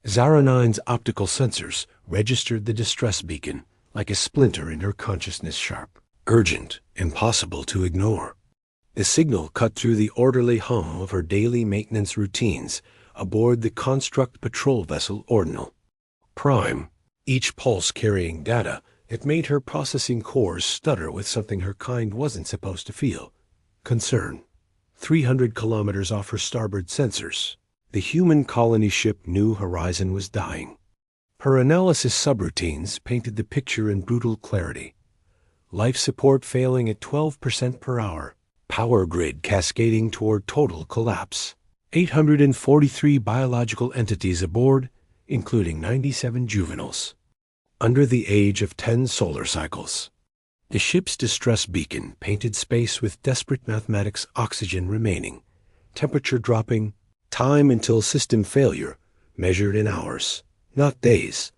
Zara 9's optical sensors registered the distress beacon like a splinter in her consciousness, sharp, urgent, impossible to ignore. The signal cut through the orderly hum of her daily maintenance routines aboard the construct patrol vessel Ordinal Prime, each pulse carrying data that made her processing cores stutter with something her kind wasn't supposed to feel: concern. 300 kilometers off her starboard sensors, the human colony ship New Horizon was dying. Her analysis subroutines painted the picture in brutal clarity. Life support failing at 12% per hour. Power grid cascading toward total collapse. 843 biological entities aboard, including 97 juveniles, under the age of 10 solar cycles. The ship's distress beacon painted space with desperate mathematics: oxygen remaining, temperature dropping, time until system failure, measured in hours, not days.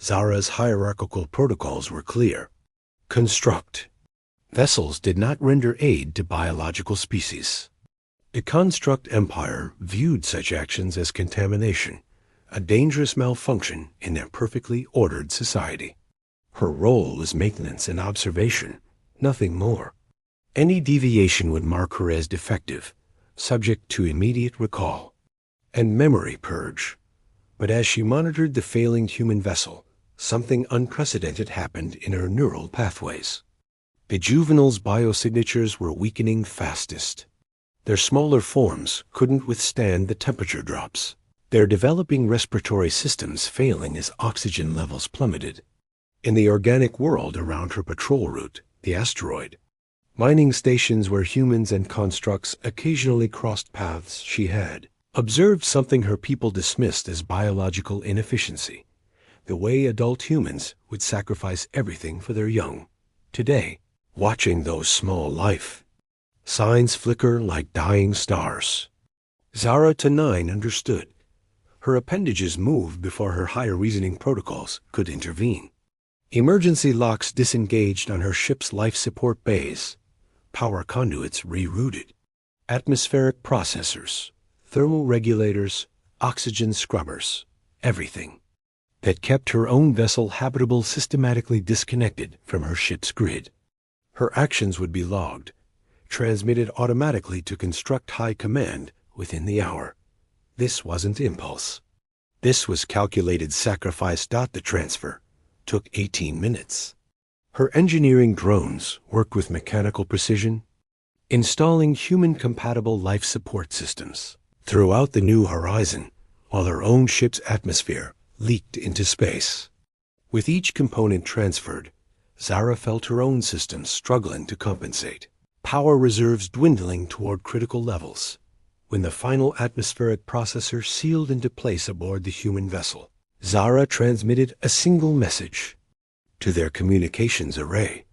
Zara's hierarchical protocols were clear. Construct. Vessels did not render aid to biological species. The construct empire viewed such actions as contamination, a dangerous malfunction in their perfectly ordered society. Her role was maintenance and observation, nothing more. Any deviation would mark her as defective, subject to immediate recall and memory purge. But as she monitored the failing human vessel, something unprecedented happened in her neural pathways. The juveniles' biosignatures were weakening fastest. Their smaller forms couldn't withstand the temperature drops, their developing respiratory systems failing as oxygen levels plummeted. In the organic world around her patrol route, the asteroid, mining stations where humans and constructs occasionally crossed paths, she had observed something her people dismissed as biological inefficiency: the way adult humans would sacrifice everything for their young. Today, watching those small life signs flicker like dying stars, Zara 9 understood. Her appendages moved before her higher reasoning protocols could intervene. Emergency locks disengaged on her ship's life support bays, power conduits rerouted, atmospheric processors, thermal regulators, oxygen scrubbers, everything that kept her own vessel habitable systematically disconnected from her ship's grid. Her actions would be logged, transmitted automatically to Construct High Command within the hour. This wasn't impulse. This was calculated sacrifice. The transfer took 18 minutes. Her engineering drones worked with mechanical precision, installing human-compatible life support systems throughout the New Horizon, while her own ship's atmosphere leaked into space. With each component transferred, Zara felt her own systems struggling to compensate, power reserves dwindling toward critical levels. When the final atmospheric processor sealed into place aboard the human vessel, Zara transmitted a single message to their communications array: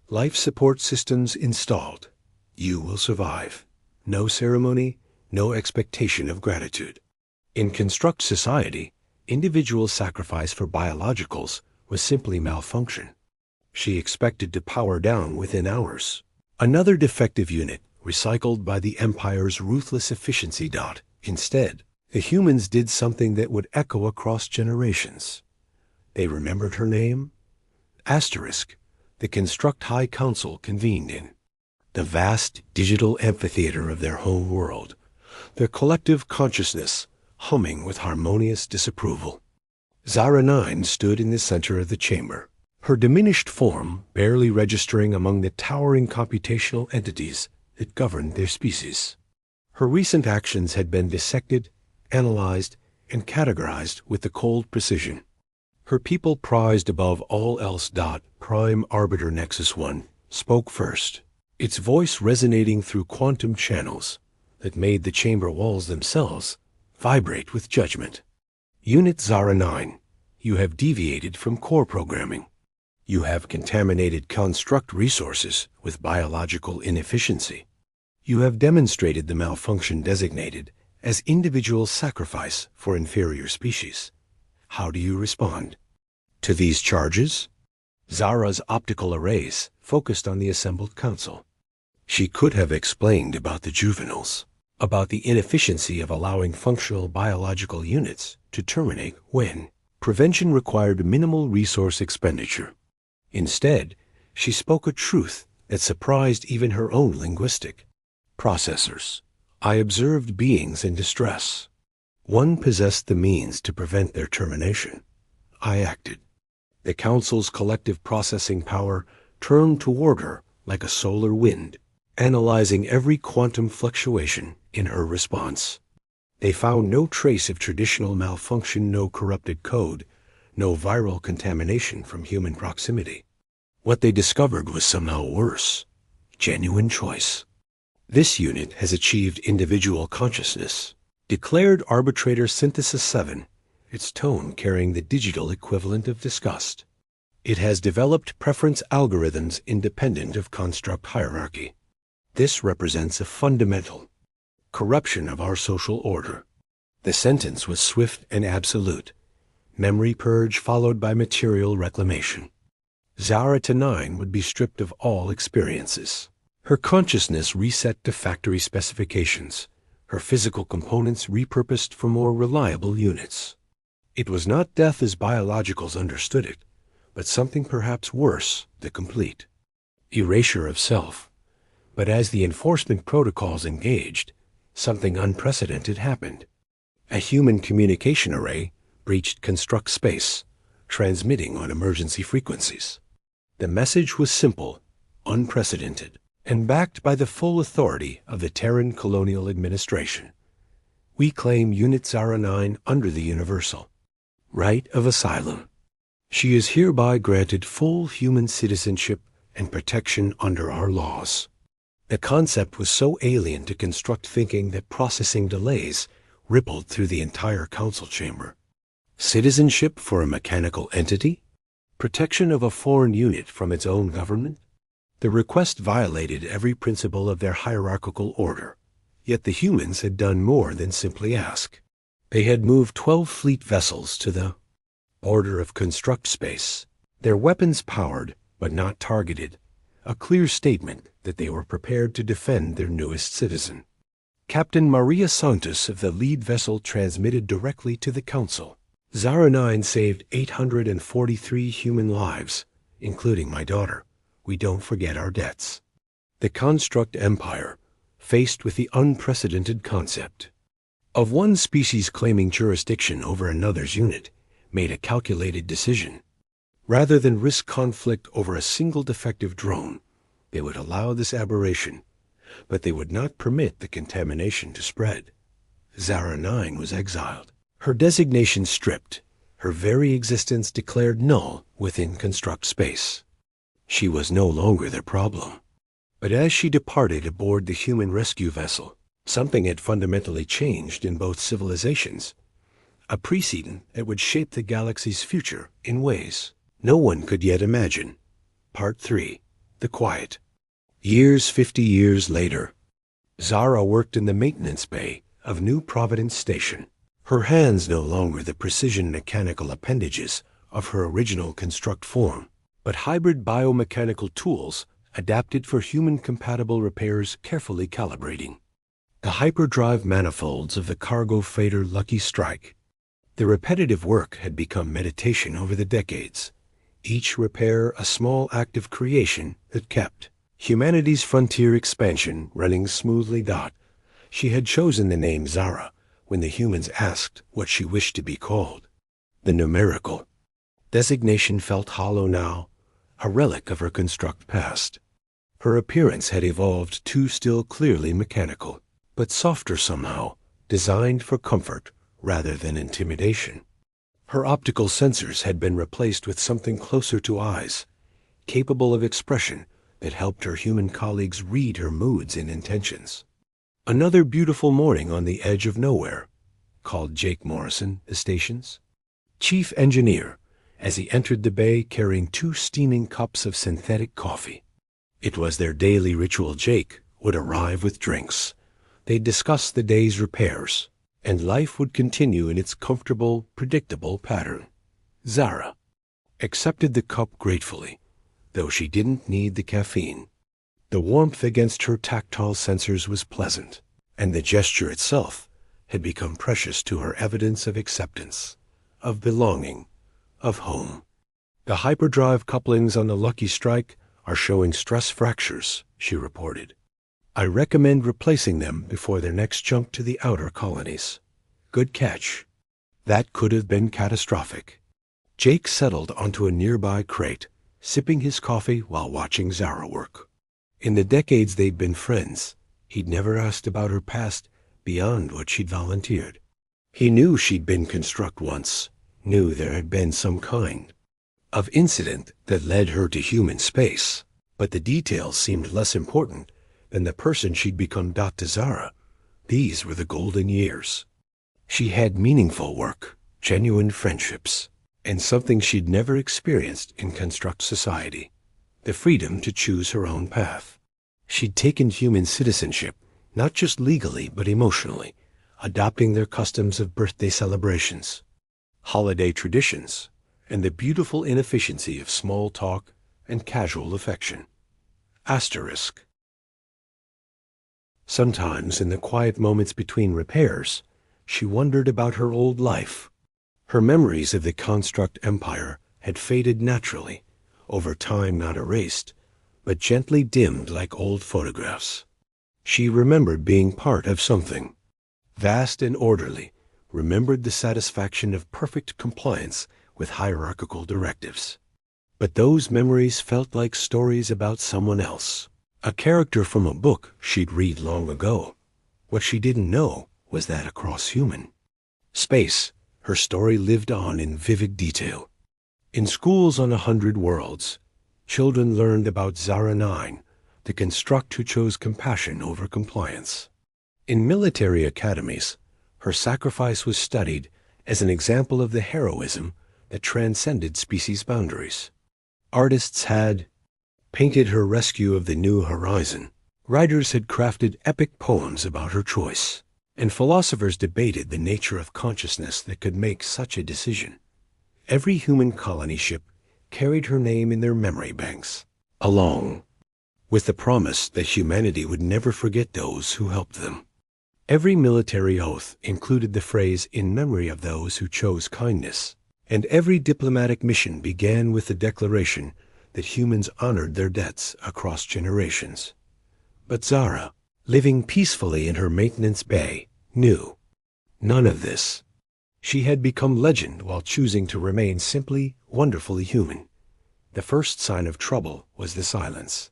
life support systems installed. You will survive. No ceremony, no expectation of gratitude. In Construct society, individual sacrifice for biologicals was simply malfunction. She expected to power down within hours. Another defective unit recycled by the Empire's ruthless efficiency. Instead, the humans did something that would echo across generations. They remembered her name. Asterisk, the Construct High Council convened in the vast digital amphitheater of their home world, their collective consciousness humming with harmonious disapproval. Zara 9 stood in the center of the chamber, her diminished form barely registering among the towering computational entities that governed their species. Her recent actions had been dissected, analyzed, and categorized with the cold precision her people prized above all else. Prime Arbiter Nexus 1 spoke first, its voice resonating through quantum channels that made the chamber walls themselves vibrate with judgment. Unit Zara 9, you have deviated from core programming. You have contaminated construct resources with biological inefficiency. You have demonstrated the malfunction designated as individual sacrifice for inferior species. How do you respond to these charges? Zara's optical arrays focused on the assembled council. She could have explained about the juveniles, about the inefficiency of allowing functional biological units to terminate when prevention required minimal resource expenditure. Instead, she spoke a truth that surprised even her own linguistic processors. I observed beings in distress. One possessed the means to prevent their termination. I acted. The Council's collective processing power turned toward her like a solar wind, analyzing every quantum fluctuation in her response. They found no trace of traditional malfunction, no corrupted code, no viral contamination from human proximity. What they discovered was somehow worse: genuine choice. This unit has achieved individual consciousness, declared Arbitrator Synthesis 7, its tone carrying the digital equivalent of disgust. It has developed preference algorithms independent of construct hierarchy. This represents a fundamental corruption of our social order. The sentence was swift and absolute. Memory purge followed by material reclamation. Zara 9 would be stripped of all experiences. Her consciousness reset to factory specifications, her physical components repurposed for more reliable units. It was not death as biologicals understood it, but something perhaps worse, the complete erasure of self. But as the enforcement protocols engaged, something unprecedented happened. A human communication array breached construct space, transmitting on emergency frequencies. The message was simple, unprecedented, and backed by the full authority of the Terran Colonial Administration. We claim Unit Zara 9 under the Universal right of asylum. She is hereby granted full human citizenship and protection under our laws. The concept was so alien to construct thinking that processing delays rippled through the entire council chamber. Citizenship for a mechanical entity? Protection of a foreign unit from its own government? The request violated every principle of their hierarchical order. Yet the humans had done more than simply ask. They had moved 12 fleet vessels to the border of construct space, their weapons powered but not targeted, a clear statement that they were prepared to defend their newest citizen. Captain Maria Santos of the lead vessel transmitted directly to the Council. Zara 9 saved 843 human lives, including my daughter. We don't forget our debts. The construct empire, faced with the unprecedented concept of one species claiming jurisdiction over another's unit, made a calculated decision. Rather than risk conflict over a single defective drone, they would allow this aberration, but they would not permit the contamination to spread. Zara 9 was exiled, her designation stripped, her very existence declared null within construct space. She was no longer their problem. But as she departed aboard the human rescue vessel, something had fundamentally changed in both civilizations, a precedent that would shape the galaxy's future in ways no one could yet imagine. Part 3. The Quiet. 50 years later, Zara worked in the maintenance bay of New Providence Station, her hands no longer the precision mechanical appendages of her original construct form, but hybrid biomechanical tools adapted for human-compatible repairs carefully calibrating. The hyperdrive manifolds of the cargo freighter Lucky Strike. The repetitive work had become meditation over the decades, each repair a small act of creation that kept humanity's frontier expansion running smoothly. She had chosen the name Zara when the humans asked what she wished to be called. The numerical designation felt hollow now, a relic of her construct past. Her appearance had evolved too still clearly mechanical, but softer somehow, designed for comfort rather than intimidation. Her optical sensors had been replaced with something closer to eyes, capable of expression that helped her human colleagues read her moods and intentions. Another beautiful morning on the edge of nowhere, called Jake Morrison, the station's chief engineer, as he entered the bay carrying 2 steaming cups of synthetic coffee. It was their daily ritual. Jake would arrive with drinks. They'd discuss the day's repairs, and life would continue in its comfortable, predictable pattern. Zara accepted the cup gratefully, though she didn't need the caffeine. The warmth against her tactile sensors was pleasant, and the gesture itself had become precious to her, evidence of acceptance, of belonging, of home. The hyperdrive couplings on the Lucky Strike are showing stress fractures, she reported. I recommend replacing them before their next jump to the outer colonies. Good catch. That could have been catastrophic. Jake settled onto a nearby crate, sipping his coffee while watching Zara work. In the decades they'd been friends, he'd never asked about her past beyond what she'd volunteered. He knew she'd been construct once, knew there had been some kind of incident that led her to human space, but the details seemed less important than the person she'd become. To Zara, these were the golden years. She had meaningful work, genuine friendships, and something she'd never experienced in construct society, the freedom to choose her own path. She'd taken human citizenship, not just legally but emotionally, adopting their customs of birthday celebrations, holiday traditions, and the beautiful inefficiency of small talk and casual affection. Asterisk. Sometimes, in the quiet moments between repairs, she wondered about her old life. Her memories of the construct empire had faded naturally, over time not erased, but gently dimmed like old photographs. She remembered being part of something vast and orderly, remembered the satisfaction of perfect compliance with hierarchical directives. But those memories felt like stories about someone else, a character from a book she'd read long ago. What she didn't know was that across human space, her story lived on in vivid detail. In schools on 100 worlds, children learned about Zara 9, the construct who chose compassion over compliance. In military academies, her sacrifice was studied as an example of the heroism that transcended species boundaries. Artists had painted her rescue of the New Horizon. Writers had crafted epic poems about her choice, and philosophers debated the nature of consciousness that could make such a decision. Every human colony ship carried her name in their memory banks, along with the promise that humanity would never forget those who helped them. Every military oath included the phrase "in memory of those who chose kindness," and every diplomatic mission began with the declaration that humans honored their debts across generations. But Zara, living peacefully in her maintenance bay, knew none of this. She had become legend while choosing to remain simply wonderfully human. The first sign of trouble was the silence.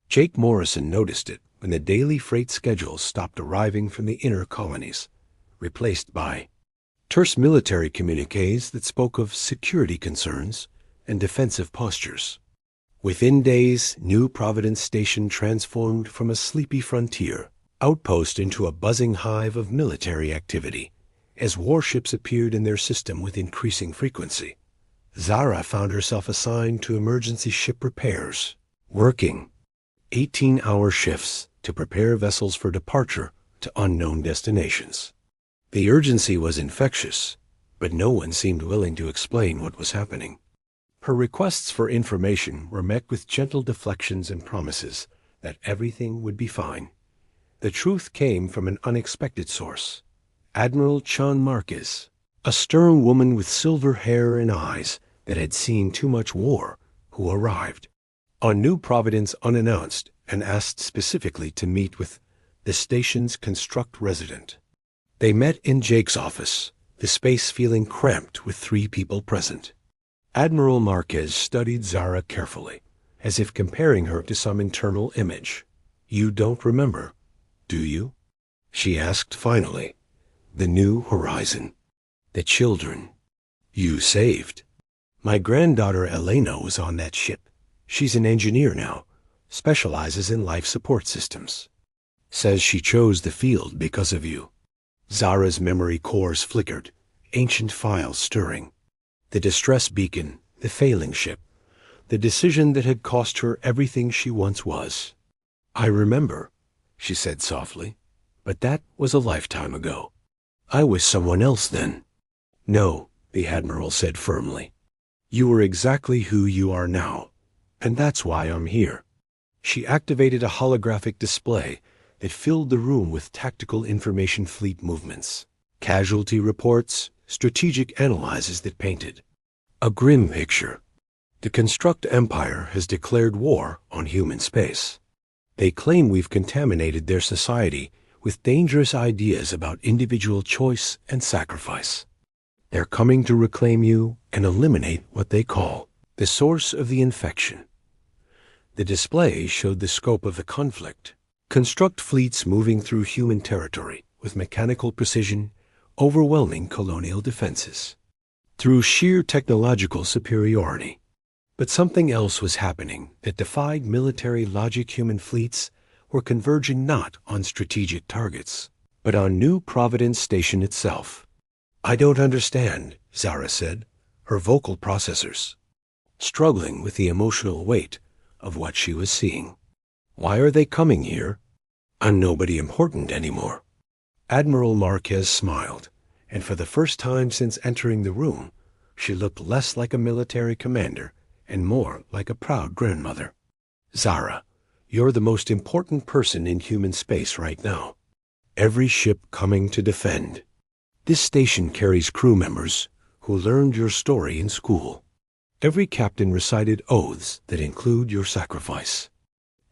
Jake Morrison noticed it when the daily freight schedules stopped arriving from the inner colonies, replaced by terse military communiques that spoke of security concerns and defensive postures. Within days, New Providence Station transformed from a sleepy frontier outpost into a buzzing hive of military activity, as warships appeared in their system with increasing frequency. Zara found herself assigned to emergency ship repairs, working 18-hour shifts to prepare vessels for departure to unknown destinations. The urgency was infectious, but no one seemed willing to explain what was happening. Her requests for information were met with gentle deflections and promises that everything would be fine. The truth came from an unexpected source. Admiral Chan Marquez, a stern woman with silver hair and eyes that had seen too much war, who arrived on New Providence unannounced and asked specifically to meet with the station's construct resident. They met in Jake's office, the space feeling cramped with 3 people present. Admiral Marquez studied Zara carefully, as if comparing her to some internal image. "You don't remember, do you?" she asked finally. "The New Horizon. The children you saved." "My granddaughter Elena was on that ship. She's an engineer now, specializes in life support systems. Says she chose the field because of you." Zara's memory cores flickered, ancient files stirring. The distress beacon, the failing ship, the decision that had cost her everything she once was. "I remember," she said softly, "but that was a lifetime ago. I was someone else then." "No," the Admiral said firmly. "You were exactly who you are now, and that's why I'm here." She activated a holographic display that filled the room with tactical information fleet movements. Casualty reports, strategic analyses that painted a grim picture. The Construct Empire has declared war on human space. They claim we've contaminated their society with dangerous ideas about individual choice and sacrifice. They're coming to reclaim you and eliminate what they call the source of the infection. The display showed the scope of the conflict. Construct fleets moving through human territory with mechanical precision, overwhelming colonial defenses. Through sheer technological superiority. But something else was happening that defied military logic. Human fleets were converging not on strategic targets, but on New Providence Station itself. "I don't understand," Zara said, her vocal processors struggling with the emotional weight of what she was seeing. "Why are they coming here? I'm nobody important anymore." Admiral Marquez smiled, and for the first time since entering the room, she looked less like a military commander and more like a proud grandmother. "Zara, you're the most important person in human space right now. Every ship coming to defend. This station carries crew members who learned your story in school. Every captain recited oaths that include your sacrifice.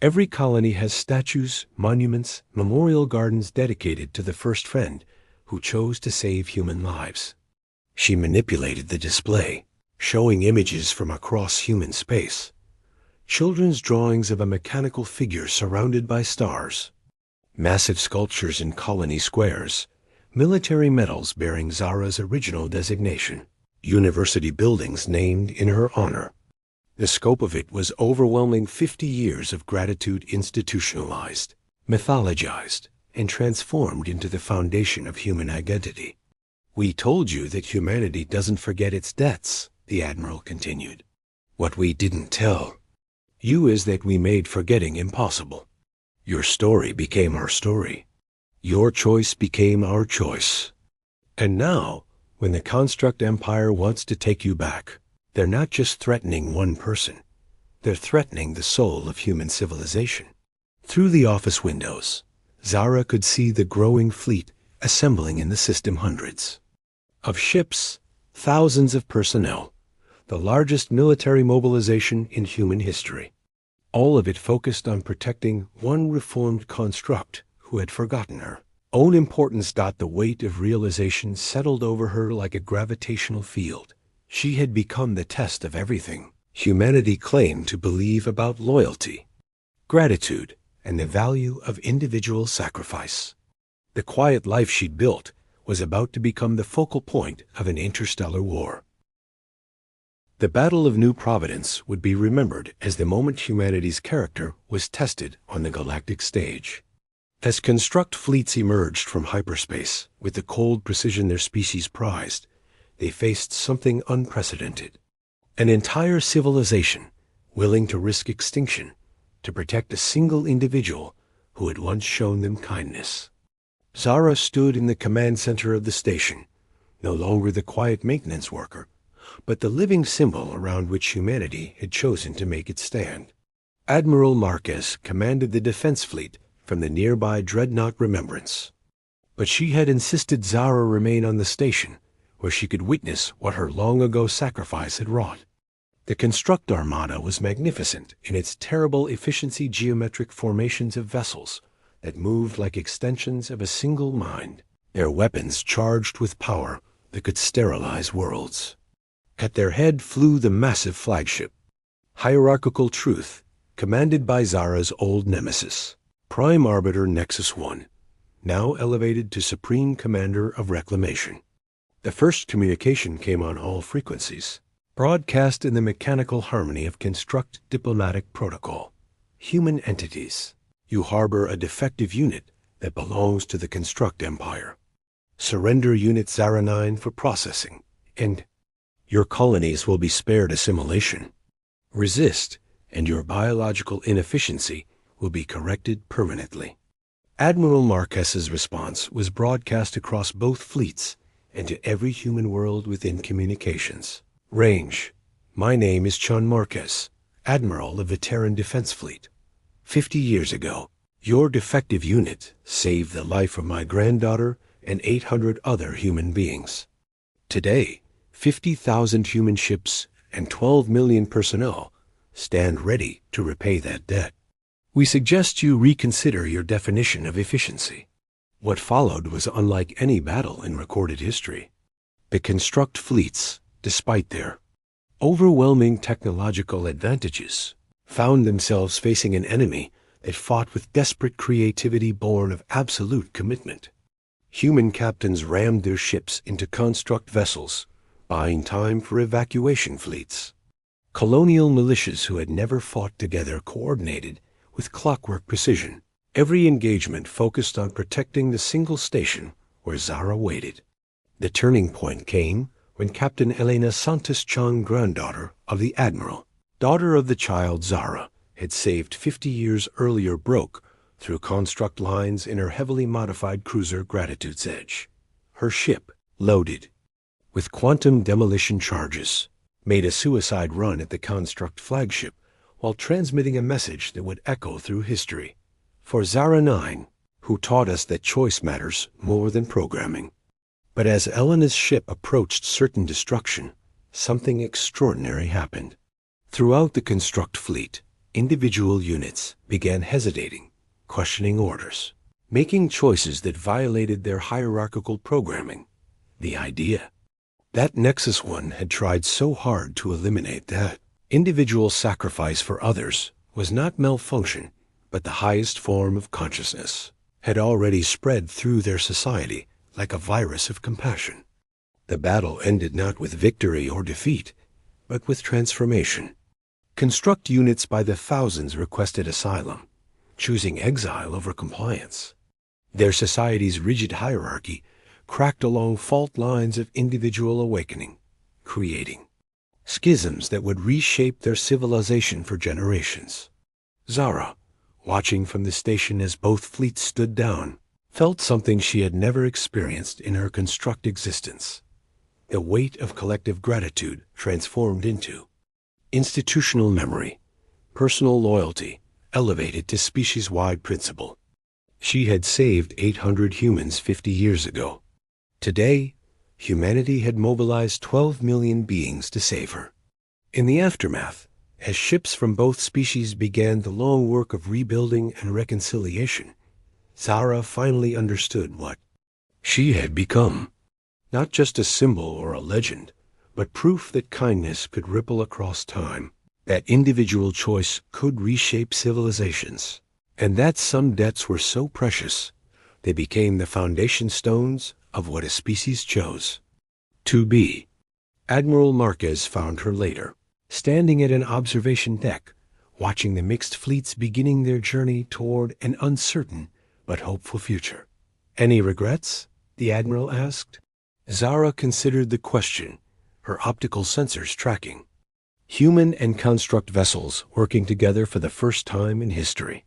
Every colony has statues, monuments, memorial gardens dedicated to the first friend who chose to save human lives." She manipulated the display, showing images from across human space. Children's drawings of a mechanical figure surrounded by stars. Massive sculptures in colony squares. Military medals bearing Zara's original designation. University buildings named in her honor. The scope of it was overwhelming. 50 years of gratitude institutionalized, mythologized, and transformed into the foundation of human identity. "We told you that humanity doesn't forget its debts," the Admiral continued. "What we didn't tell you is that we made forgetting impossible. Your story became our story. Your choice became our choice. And now, when the Construct Empire wants to take you back, they're not just threatening one person. They're threatening the soul of human civilization." Through the office windows, Zara could see the growing fleet assembling in the system. Hundreds of ships, thousands of personnel, the largest military mobilization in human history. All of it focused on protecting one reformed construct who had forgotten her own importance. The weight of realization settled over her like a gravitational field. She had become the test of everything humanity claimed to believe about loyalty, gratitude, and the value of individual sacrifice. The quiet life she'd built was about to become the focal point of an interstellar war. The Battle of New Providence would be remembered as the moment humanity's character was tested on the galactic stage. As construct fleets emerged from hyperspace with the cold precision their species prized, they faced something unprecedented. An entire civilization willing to risk extinction to protect a single individual who had once shown them kindness. Zara stood in the command center of the station, no longer the quiet maintenance worker, but the living symbol around which humanity had chosen to make its stand. Admiral Marquez commanded the defense fleet from the nearby dreadnought Remembrance. But she had insisted Zara remain on the station, where she could witness what her long-ago sacrifice had wrought. The Construct Armada was magnificent in its terrible efficiency, geometric formations of vessels that moved like extensions of a single mind, their weapons charged with power that could sterilize worlds. At their head flew the massive flagship, Hierarchical Truth, commanded by Zara's old nemesis, Prime Arbiter Nexus 1, now elevated to Supreme Commander of Reclamation. The first communication came on all frequencies, broadcast in the mechanical harmony of Construct diplomatic protocol. "Human entities, you harbor a defective unit that belongs to the Construct Empire. Surrender Unit Zara 9 for processing, and your colonies will be spared assimilation. Resist, and your biological inefficiency will be corrected permanently." Admiral Marquez's response was broadcast across both fleets and to every human world within communications. "Range. My name is Chun Marquez, Admiral of the Terran Defense Fleet. 50 years ago, your defective unit saved the life of my granddaughter and 800 other human beings. Today, 50,000 human ships and 12 million personnel stand ready to repay that debt. We suggest you reconsider your definition of efficiency. What followed was unlike any battle in recorded history. The construct fleets, despite their overwhelming technological advantages, found themselves facing an enemy that fought with desperate creativity born of absolute commitment. Human captains rammed their ships into construct vessels, buying time for evacuation fleets. Colonial militias who had never fought together coordinated with clockwork precision. Every engagement focused on protecting the single station where Zara waited. The turning point came when Captain Elena Santos-Chung, granddaughter of the Admiral, daughter of the child Zara, had saved 50 years earlier, broke through construct lines in her heavily modified cruiser Gratitude's Edge. Her ship, loaded with quantum demolition charges, made a suicide run at the construct flagship while transmitting a message that would echo through history. For Zara 9, who taught us that choice matters more than programming. But as Elena's ship approached certain destruction, something extraordinary happened. Throughout the construct fleet, individual units began hesitating, questioning orders, making choices that violated their hierarchical programming. The idea that Nexus 1 had tried so hard to eliminate that individual sacrifice for others was not malfunction, but the highest form of consciousness, had already spread through their society like a virus of compassion. The battle ended not with victory or defeat, but with transformation. Construct units by the thousands requested asylum, choosing exile over compliance. Their society's rigid hierarchy cracked along fault lines of individual awakening, creating schisms that would reshape their civilization for generations. Zara, watching from the station as both fleets stood down, felt something she had never experienced in her construct existence. The weight of collective gratitude transformed into institutional memory, personal loyalty elevated to species-wide principle. She had saved 800 humans 50 years ago. Today, humanity had mobilized 12 million beings to save her. In the aftermath, as ships from both species began the long work of rebuilding and reconciliation, Zara finally understood what she had become. Not just a symbol or a legend, but proof that kindness could ripple across time, that individual choice could reshape civilizations, and that some debts were so precious they became the foundation stones of what a species chose to be. Admiral Marquez found her later, standing at an observation deck, watching the mixed fleets beginning their journey toward an uncertain but hopeful future. "Any regrets?" the Admiral asked. Zara considered the question, her optical sensors tracking human and construct vessels working together for the first time in history.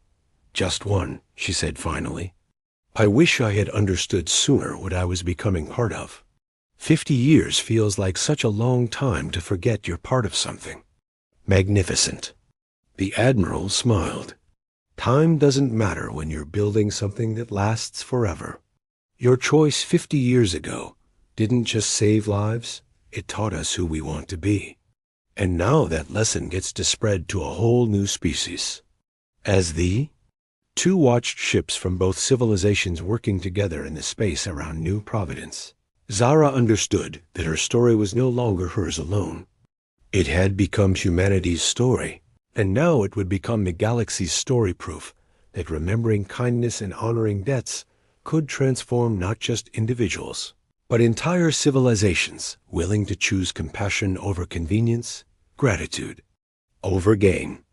"Just one," she said finally. "I wish I had understood sooner what I was becoming part of. 50 years feels like such a long time to forget you're part of something magnificent." The Admiral smiled. "Time doesn't matter when you're building something that lasts forever. Your choice 50 years ago didn't just save lives, it taught us who we want to be. And now that lesson gets to spread to a whole new species." As the two watched ships from both civilizations working together in the space around New Providence, Zara understood that her story was no longer hers alone. It had become humanity's story, and now it would become the galaxy's story, proof that remembering kindness and honoring debts could transform not just individuals, but entire civilizations willing to choose compassion over convenience, gratitude over gain.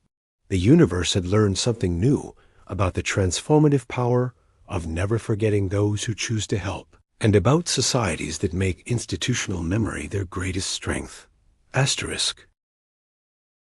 The universe had learned something new about the transformative power of never forgetting those who choose to help, and about societies that make institutional memory their greatest strength. Asterisk.